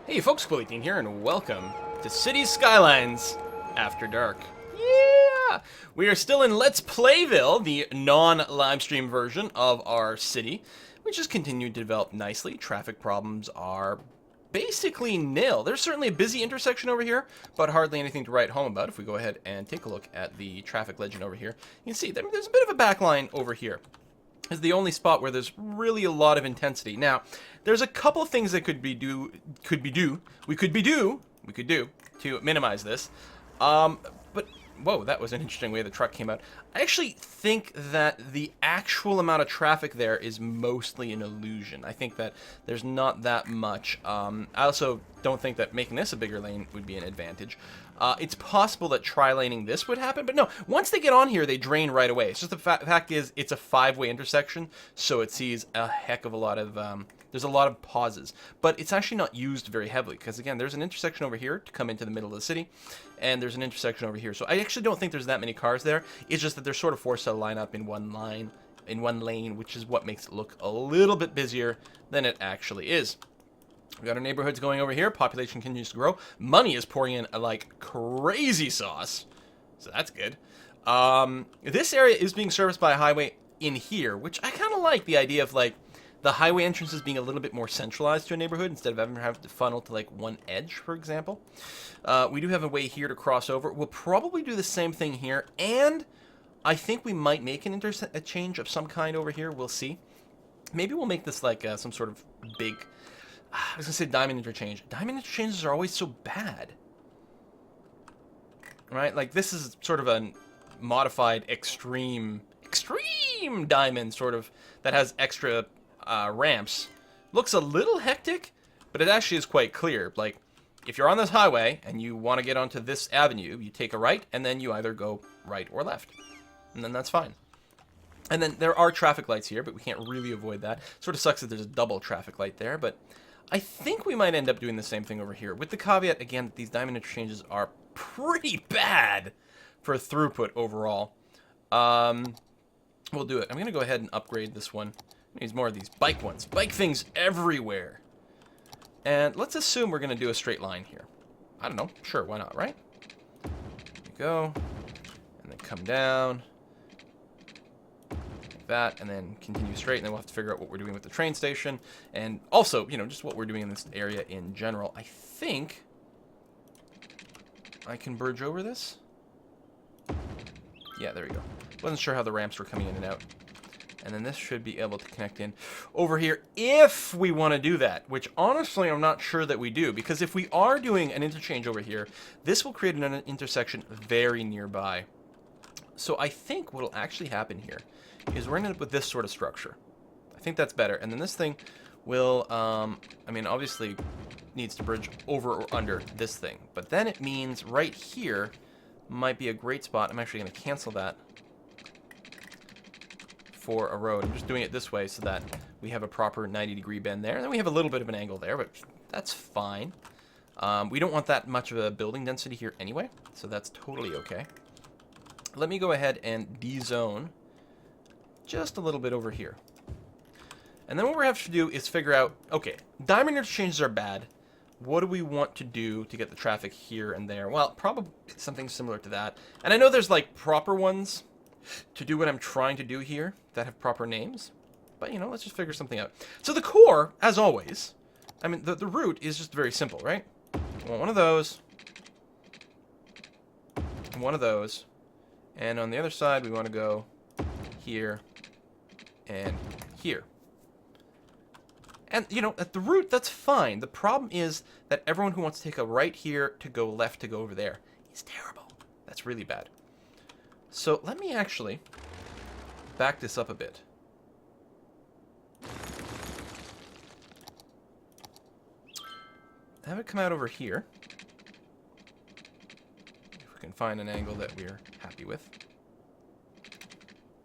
Hey folks, Quilly here, and welcome to City Skylines After Dark. Yeah! We are still in Let's Playville, the non-live stream version of our city, which has continued to develop nicely. Traffic problems are basically nil. There's certainly a busy intersection over here, but hardly anything to write home about. If we go ahead and take a look at the traffic legend over here, you can see there's a bit of a backline over here. Is the only spot where there's really a lot of intensity. Now, there's a couple of things that we could do to minimize this. But whoa, that was an interesting way the truck came out. I actually think that the actual amount of traffic there is mostly an illusion. I think that there's not that much. I also don't think that making this a bigger lane would be an advantage. It's possible that tri-laning this would happen, but no, once they get on here, they drain right away. It's just the fact is, it's a five-way intersection, so it sees a heck of a lot of, there's a lot of pauses. But it's actually not used very heavily, because again, there's an intersection over here to come into the middle of the city, and there's an intersection over here. So I actually don't think there's that many cars there. It's just that they're sort of forced to line up in one lane, which is what makes it look a little bit busier than it actually is. We got our neighborhoods going over here. Population continues to grow. Money is pouring in like crazy sauce. So that's good. This area is being serviced by a highway in here, which I kind of like the idea of like the highway entrances being a little bit more centralized to a neighborhood instead of having to funnel to like one edge, for example. We do have a way here to cross over. We'll probably do the same thing here, and I think we might make a change of some kind over here. We'll see. Maybe we'll make this like some sort of big... I was going to say diamond interchange. Diamond interchanges are always so bad. Right? Like, this is sort of a modified extreme diamond, sort of, that has extra ramps. Looks a little hectic, but it actually is quite clear. Like, if you're on this highway and you want to get onto this avenue, you take a right, and then you either go right or left. And then that's fine. And then there are traffic lights here, but we can't really avoid that. Sort of sucks that there's a double traffic light there, but I think we might end up doing the same thing over here, with the caveat, again, that these diamond interchanges are pretty bad for throughput overall. We'll do it. I'm going to go ahead and upgrade this one. Needs more of these bike ones. Bike things everywhere. And let's assume we're going to do a straight line here. I don't know. Sure, why not, right? There we go. And then come down. That, and then continue straight, and then we'll have to figure out what we're doing with the train station, and also, you know, just what we're doing in this area in general. I think I can bridge over this. Yeah, there we go. Wasn't sure how the ramps were coming in and out. And then this should be able to connect in over here if we want to do that, which honestly I'm not sure that we do, because if we are doing an interchange over here, this will create an intersection very nearby. So I think what will actually happen here is we're going to end up with this sort of structure. I think that's better. And then this thing will, I mean, obviously needs to bridge over or under this thing. But then it means right here might be a great spot. I'm actually going to cancel that for a road. I'm just doing it this way so that we have a proper 90-degree bend there. And then we have a little bit of an angle there, but that's fine. We don't want that much of a building density here anyway, so that's totally okay. Let me go ahead and de-zone just a little bit over here. And then what we have to do is figure out, okay, diamond interchanges are bad. What do we want to do to get the traffic here and there? Well, probably something similar to that. And I know there's like proper ones to do what I'm trying to do here that have proper names. But, you know, let's just figure something out. So the core, as always, I mean, the route is just very simple, right? We want one of those. One of those. And on the other side, we want to go here and here. And, you know, at the route, that's fine. The problem is that everyone who wants to take a right here to go left to go over there is terrible. That's really bad. So let me actually back this up a bit. Have it come out over here. If we can find an angle that we're happy with.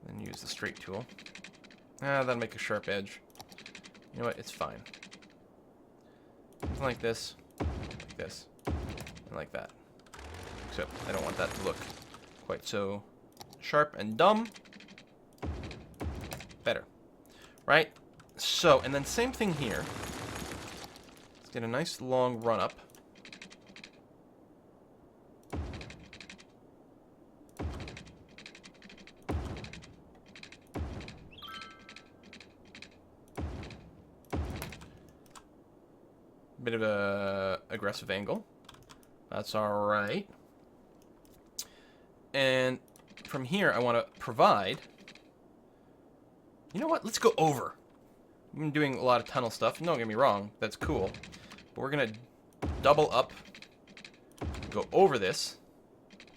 Then use the straight tool. That'll make a sharp edge. You know what? It's fine. Something like this, and like that. Except I don't want that to look quite so sharp and dumb. Better. Right? So, and then same thing here. Get a nice long run up. Bit of a aggressive angle. That's all right. And from here, I want to provide... You know what? Let's go over. I've been doing a lot of tunnel stuff. Don't get me wrong. That's cool. But we're going to double up. Go over this.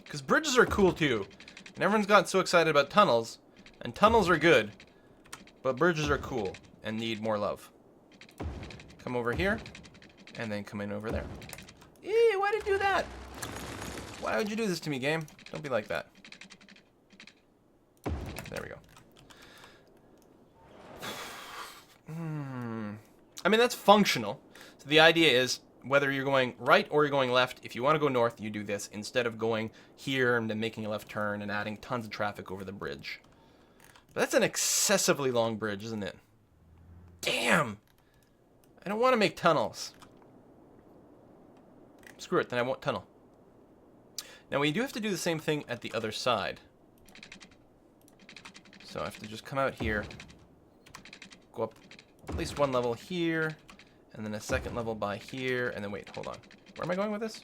Because bridges are cool, too. And everyone's gotten so excited about tunnels. And tunnels are good. But bridges are cool. And need more love. Come over here. And then come in over there. Eee, why did you do that? Why would you do this to me, game? Don't be like that. There we go. I mean, that's functional. So the idea is, whether you're going right or you're going left, if you want to go north, you do this instead of going here and then making a left turn and adding tons of traffic over the bridge. But that's an excessively long bridge, isn't it? Damn! I don't want to make tunnels. Screw it, then I won't tunnel. Now we do have to do the same thing at the other side. So I have to just come out here, go up at least one level here, and then a second level by here, and then wait, hold on. Where am I going with this?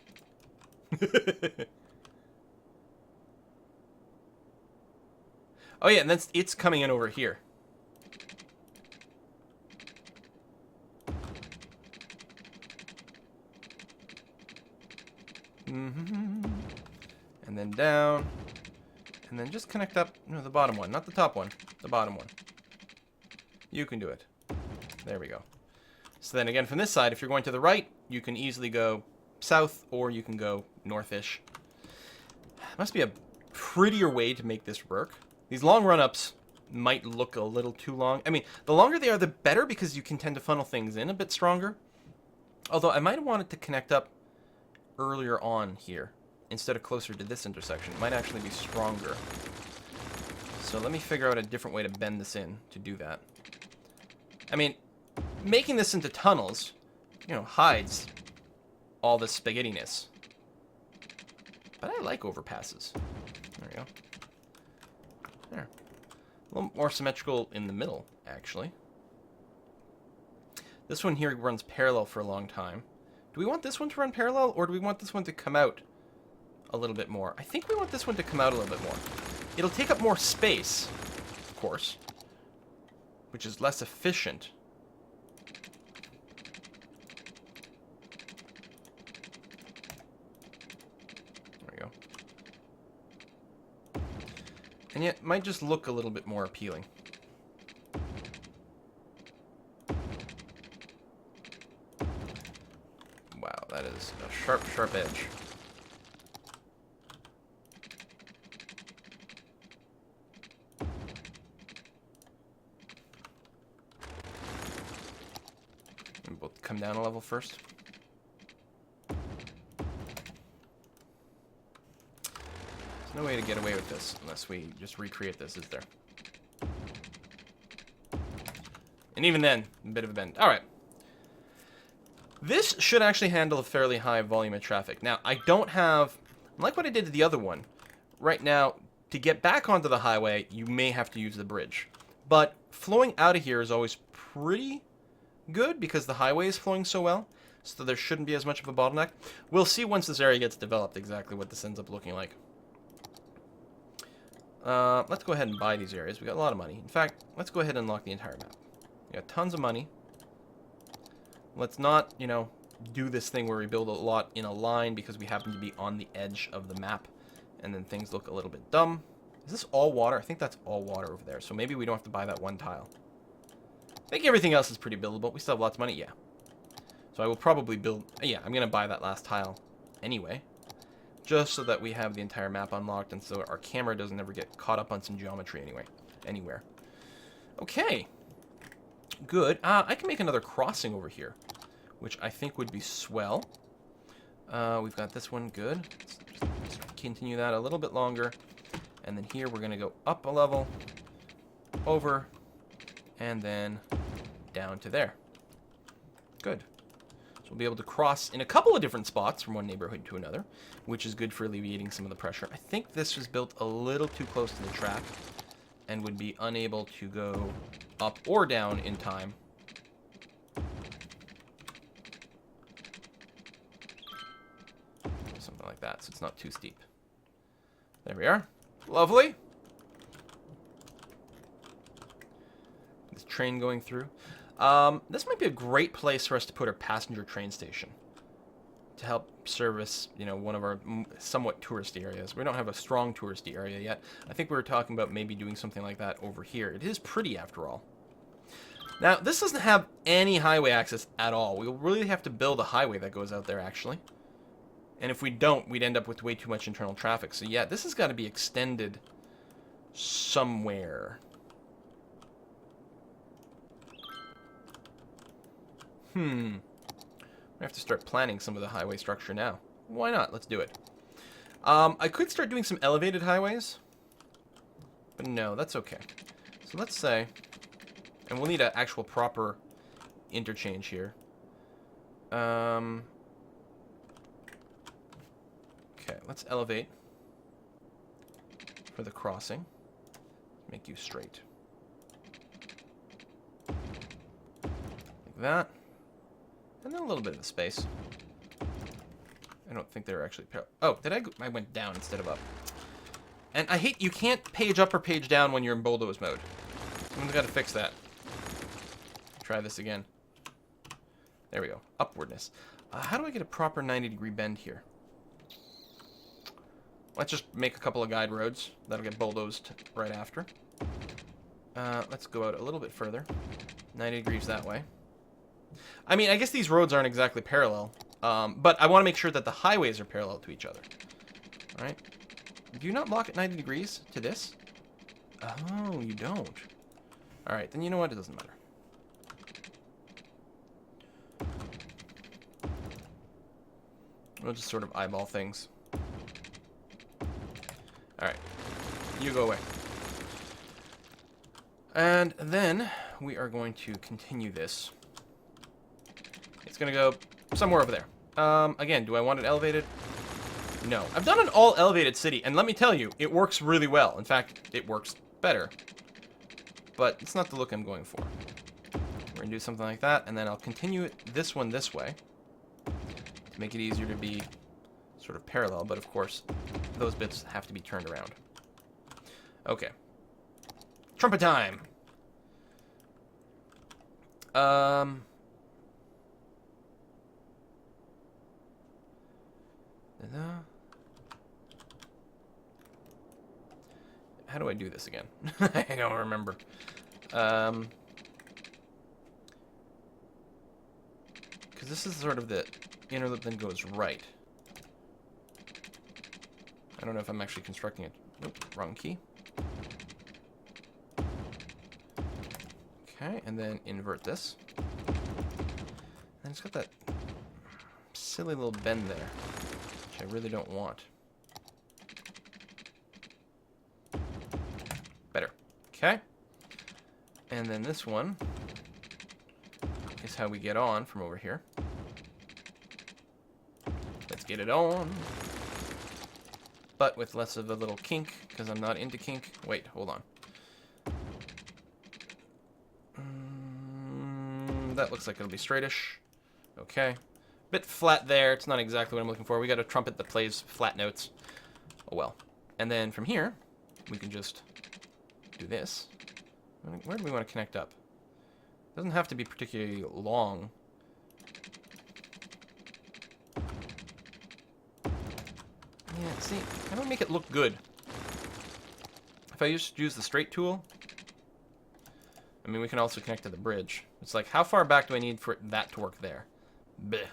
Oh yeah, and then it's coming in over here. And then down, and then just connect up, no, the bottom one, not the top one, the bottom one. You can do it. There we go. So then again, from this side, if you're going to the right, you can easily go south, or you can go north-ish. Must be a prettier way to make this work. These long run-ups might look a little too long. I mean, the longer they are, the better, because you can tend to funnel things in a bit stronger. Although I might have wanted to connect up earlier on here, instead of closer to this intersection. It might actually be stronger. So let me figure out a different way to bend this in to do that. I mean, making this into tunnels, you know, hides all this spaghettiness. But I like overpasses. There we go. There. A little more symmetrical in the middle, actually. This one here runs parallel for a long time. Do we want this one to run parallel, or do we want this one to come out a little bit more? I think we want this one to come out a little bit more. It'll take up more space, of course, which is less efficient. There we go. And yet, might just look a little bit more appealing. Wow, that is a sharp, sharp edge. And we'll come down a level first. There's no way to get away with this unless we just recreate this, is there? And even then, a bit of a bend. All right. This should actually handle a fairly high volume of traffic. Now, I don't have, like what I did to the other one, right now, to get back onto the highway, you may have to use the bridge. But flowing out of here is always pretty good because the highway is flowing so well, so there shouldn't be as much of a bottleneck. We'll see once this area gets developed exactly what this ends up looking like. Let's go ahead and buy these areas. We got a lot of money. In fact, let's go ahead and unlock the entire map. We got tons of money. Let's not, you know, do this thing where we build a lot in a line because we happen to be on the edge of the map, and then things look a little bit dumb. Is this all water? I think that's all water over there, so maybe we don't have to buy that one tile. I think everything else is pretty buildable. We still have lots of money, yeah. So I will probably build, yeah, I'm going to buy that last tile anyway, just so that we have the entire map unlocked and so our camera doesn't ever get caught up on some geometry anywhere. Okay. Good. I can make another crossing over here, which I think would be swell. We've got this one. Good. Let's just continue that a little bit longer. And then here we're going to go up a level, over, and then down to there. Good. So we'll be able to cross in a couple of different spots from one neighborhood to another, which is good for alleviating some of the pressure. I think this was built a little too close to the track and would be unable to go up or down in time. Something like that, so it's not too steep. There we are. Lovely. This train going through. This might be a great place for us to put our passenger train station to help service, you know, one of our somewhat touristy areas. We don't have a strong touristy area yet. I think we were talking about maybe doing something like that over here. It is pretty, after all. Now, this doesn't have any highway access at all. We'll really have to build a highway that goes out there, actually. And if we don't, we'd end up with way too much internal traffic. So yeah, this has got to be extended somewhere. I have to start planning some of the highway structure now. Why not? Let's do it. I could start doing some elevated highways. But no, that's okay. So let's say... And we'll need an actual proper interchange here. Okay, let's elevate for the crossing. Make you straight. Like that. And then a little bit of the space. I don't think they're actually... Oh, did I go... I went down instead of up. And I hate... You can't page up or page down when you're in bulldoze mode. Someone's got to fix that. Try this again. There we go. Upwardness. How do I get a proper 90-degree bend here? Let's just make a couple of guide roads. That'll get bulldozed right after. Let's go out a little bit further. 90 degrees that way. I mean, I guess these roads aren't exactly parallel. But I want to make sure that the highways are parallel to each other. Alright. Do you not block at 90 degrees to this? Oh, you don't. Alright, then you know what? It doesn't matter. We'll just sort of eyeball things. Alright. You go away. And then we are going to continue this. It's going to go somewhere over there. Again, do I want it elevated? No. I've done an all elevated city, and let me tell you, it works really well. In fact, it works better. But it's not the look I'm going for. We're going to do something like that, and then I'll continue this one this way. To make it easier to be sort of parallel, but of course, those bits have to be turned around. Okay. Trumpet time! How do I do this again? I don't remember. Because this is sort of the inner loop then goes right. I don't know if I'm actually constructing it. Nope, wrong key. Okay, and then invert this. And it's got that silly little bend there, which I really don't want. Better. Okay. And then this one is how we get on from over here. Let's get it on. But with less of a little kink, because I'm not into kink. Wait, hold on. That looks like it'll be straightish. Okay. Bit flat there. It's not exactly what I'm looking for. We got a trumpet that plays flat notes. Oh well. And then from here, we can just do this. Where do we want to connect up? Doesn't have to be particularly long. Yeah, see, how do I make it look good? If I just use the straight tool, I mean, we can also connect to the bridge. It's like, how far back do I need for that to work there? Bleh.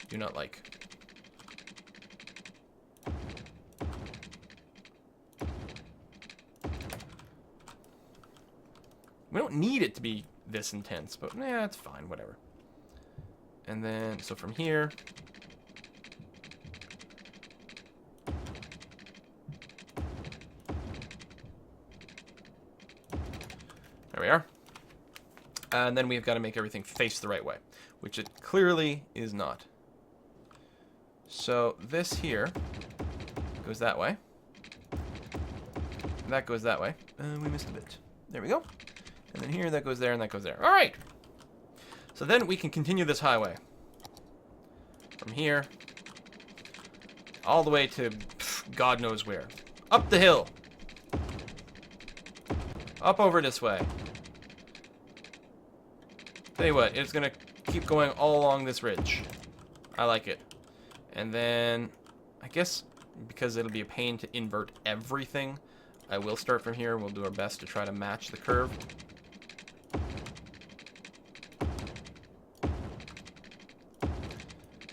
Do not like. We don't need it to be this intense, but yeah, it's fine, whatever. And then, so from here, there we are. And then we've got to make everything face the right way, which it clearly is not. So this here goes that way. That goes that way. We missed a bit. There we go. And then here, that goes there, and that goes there. All right. So then we can continue this highway. From here, all the way to God knows where. Up the hill. Up over this way. Tell you what, it's going to keep going all along this ridge. I like it. And then, I guess, because it'll be a pain to invert everything, I will start from here. We'll do our best to try to match the curve.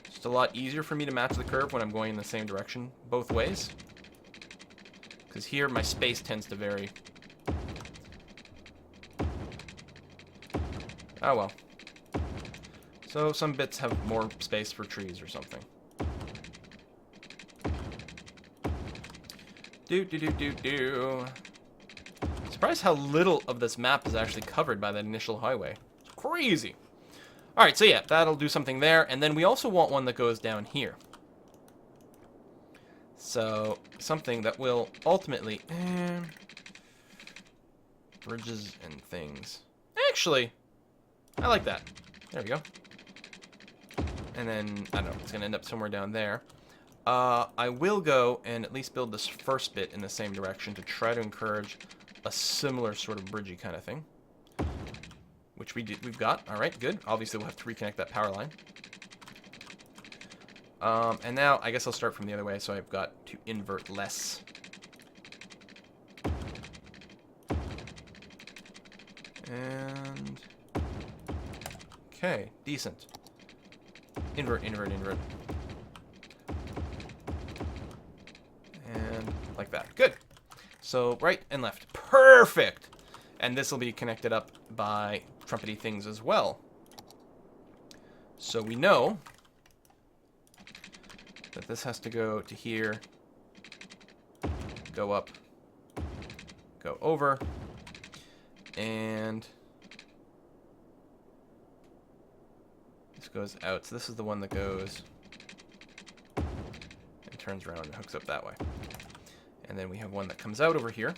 It's a lot easier for me to match the curve when I'm going in the same direction both ways. Because here, my space tends to vary. Oh well. So some bits have more space for trees or something. Do. Surprised how little of this map is actually covered by that initial highway. It's crazy. Alright, so yeah, that'll do something there. And then we also want one that goes down here. So, something that will ultimately... bridges and things. Actually, I like that. There we go. And then, I don't know, it's going to end up somewhere down there. I will go and at least build this first bit in the same direction to try to encourage a similar sort of bridgey kind of thing. Which we've got. Alright, good. Obviously, we'll have to reconnect that power line. And now, I guess I'll start from the other way, so I've got to invert less. And... okay, decent. Invert. And like that. Good. So, right and left. Perfect! And this will be connected up by trumpety things as well. So we know that this has to go to here, go up, go over, and this goes out. So this is the one that goes and turns around and hooks up that way. And then we have one that comes out over here.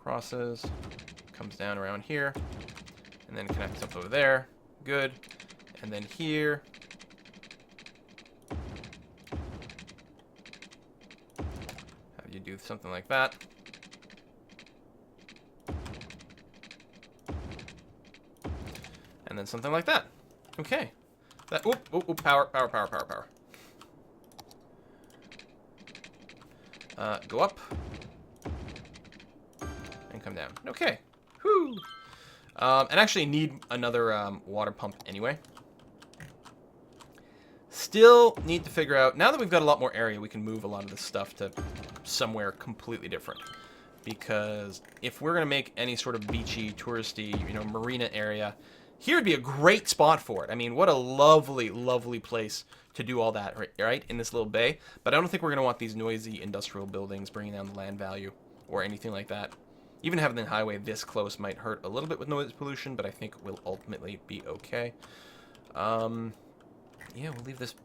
Crosses, comes down around here, and then connects up over there. Good. And then here. Have you do something like that. And then something like that. Okay. That, power. Go up. And come down. Okay. Whew. And actually need another water pump anyway. Still need to figure out, now that we've got a lot more area, we can move a lot of this stuff to somewhere completely different. Because if we're going to make any sort of beachy, touristy, marina area, here would be a great spot for it. I mean, what a lovely, lovely place to do all that, right? In this little bay. But I don't think we're going to want these noisy industrial buildings bringing down the land value or anything like that. Even having the highway this close might hurt a little bit with noise pollution, but I think we'll ultimately be okay. Yeah, we'll leave this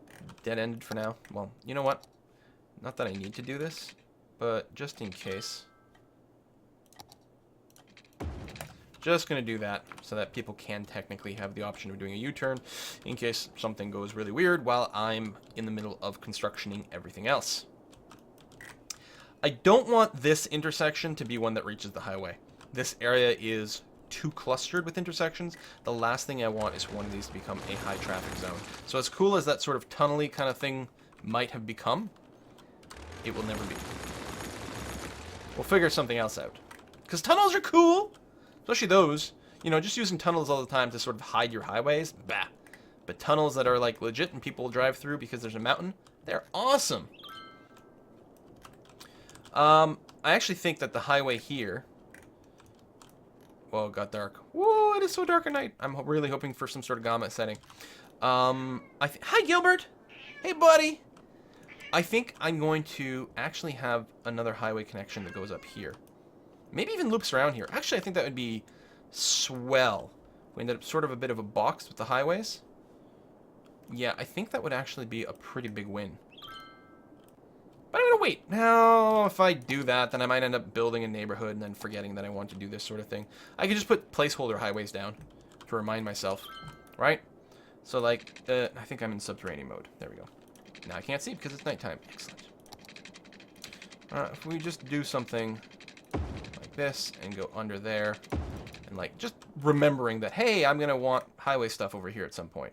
dead-ended for now. Well, you know what? Not that I need to do this, but just in case. Just going to do that so that people can technically have the option of doing a U-turn in case something goes really weird while I'm in the middle of constructioning everything else. I don't want this intersection to be one that reaches the highway. This area is too clustered with intersections. The last thing I want is one of these to become a high traffic zone. So as cool as that sort of tunnely kind of thing might have become, it will never be. We'll figure something else out. Because tunnels are cool! Especially those. Just using tunnels all the time to sort of hide your highways, bah. But tunnels that are like legit and people drive through because there's a mountain, they're awesome. I actually think that the highway here... Whoa, it got dark. Whoa, it is so dark at night. I'm really hoping for some sort of gamma setting. Hi, Gilbert. Hey, buddy. I think I'm going to actually have another highway connection that goes up here. Maybe even loops around here. Actually, I think that would be swell. We ended up sort of a bit of a box with the highways. Yeah, I think that would actually be a pretty big win. But I'm going to wait. Now, if I do that, then I might end up building a neighborhood and then forgetting that I want to do this sort of thing. I could just put placeholder highways down to remind myself, right? So, like, I think I'm in subterranean mode. There we go. Now I can't see because it's nighttime. Excellent. If we just do something like this and go under there and, like, just remembering that, hey, I'm going to want highway stuff over here at some point.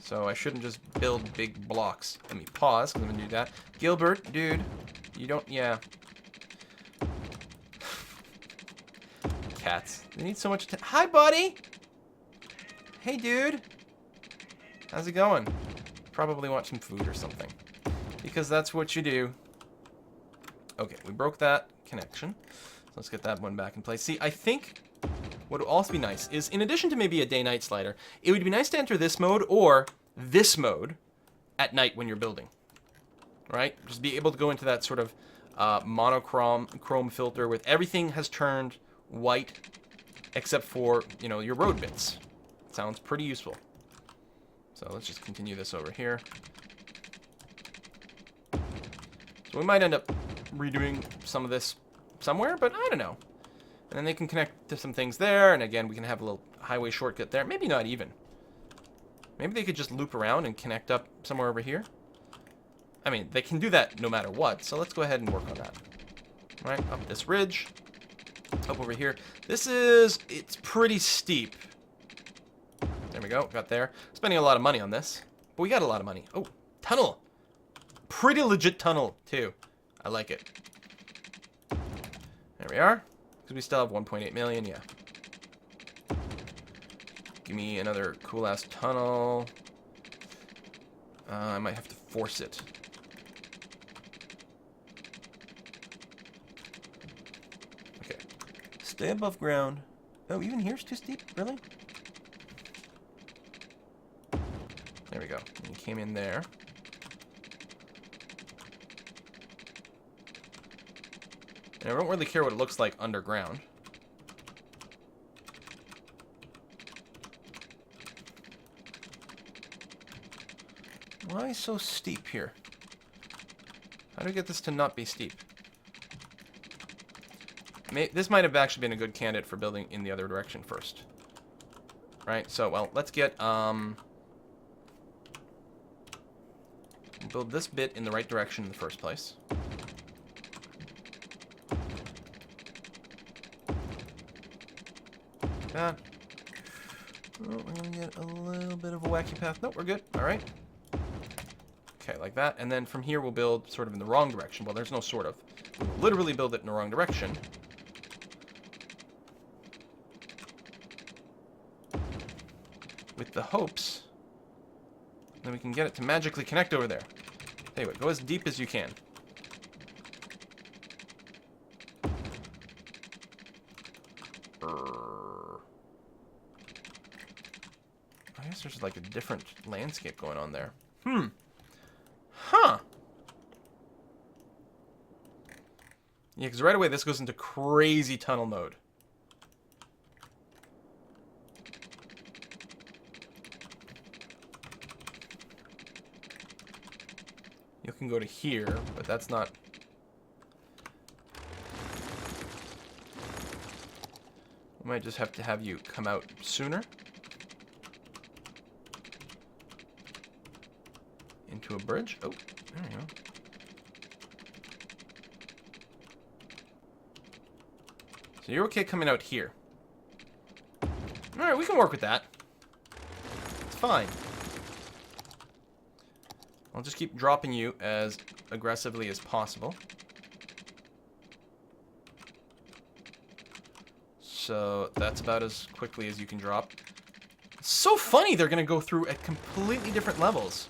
So I shouldn't just build big blocks. Let me pause, because I'm going to do that. Gilbert, dude, you don't... Yeah. Cats. They need so much attention. Hi, buddy! Hey, dude. How's it going? Probably want some food or something. Because that's what you do. Okay, we broke that connection. So let's get that one back in place. See, I think... what would also be nice is, in addition to maybe a day-night slider, it would be nice to enter this mode or this mode at night when you're building, right? Just be able to go into that sort of monochrome filter with everything has turned white except for, you know, your road bits. Sounds pretty useful. So let's just continue this over here. So we might end up redoing some of this somewhere, but I don't know. And then they can connect to some things there, and again, we can have a little highway shortcut there. Maybe not even. Maybe they could just loop around and connect up somewhere over here. I mean, they can do that no matter what, so let's go ahead and work on that. All right, up this ridge, up over here. This is, it's pretty steep. There we go, got there. Spending a lot of money on this, but we got a lot of money. Oh, tunnel. Pretty legit tunnel, too. I like it. There we are. Because we still have 1.8 million, yeah. Give me another cool-ass tunnel. I might have to force it. Okay. Stay above ground. Oh, even here's too steep? Really? There we go. And you came in there. And I don't really care what it looks like underground. Why so steep here? How do we get this to not be steep? This might have actually been a good candidate for building in the other direction first. Right, so, well, let's get, build this bit in the right direction in the first place. That. Oh, we're gonna get a little bit of a wacky path. Nope, we're good. All right. Okay, like that. And then from here, we'll build sort of in the wrong direction. Well, there's no sort of. We'll literally build it in the wrong direction. With the hopes that we can get it to magically connect over there. Tell you what, go as deep as you can. I guess there's like a different landscape going on there. Huh. Yeah, because right away this goes into crazy tunnel mode. You can go to here, but that's not... We might just have to have you come out sooner. Into a bridge. Oh, there we go. So you're okay coming out here. Alright, we can work with that. It's fine. I'll just keep dropping you as aggressively as possible. So that's about as quickly as you can drop. It's so funny they're going to go through at completely different levels.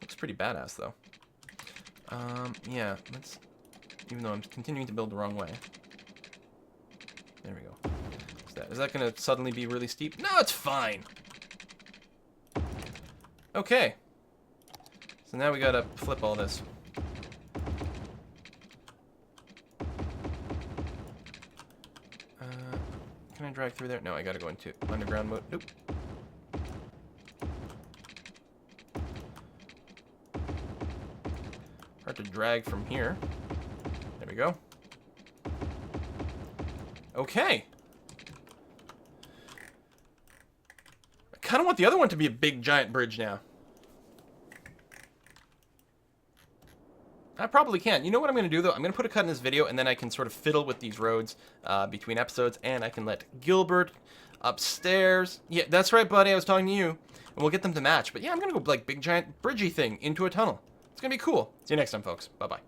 Looks pretty badass, though. Yeah, let's... Even though I'm continuing to build the wrong way. There we go. So that? Is that going to suddenly be really steep? No, it's fine. Okay. So now we got to flip all this. Can I drag through there? No, I got to go into underground mode. Nope. Hard to drag from here. There we go. Okay. I kind of want the other one to be a big giant bridge now. I probably can. You know what I'm going to do, though? I'm going to put a cut in this video, and then I can sort of fiddle with these roads between episodes, and I can let Gilbert upstairs. Yeah, that's right, buddy. I was talking to you. And we'll get them to match. But yeah, I'm going to go like big giant bridgey thing into a tunnel. It's going to be cool. See you next time, folks. Bye-bye.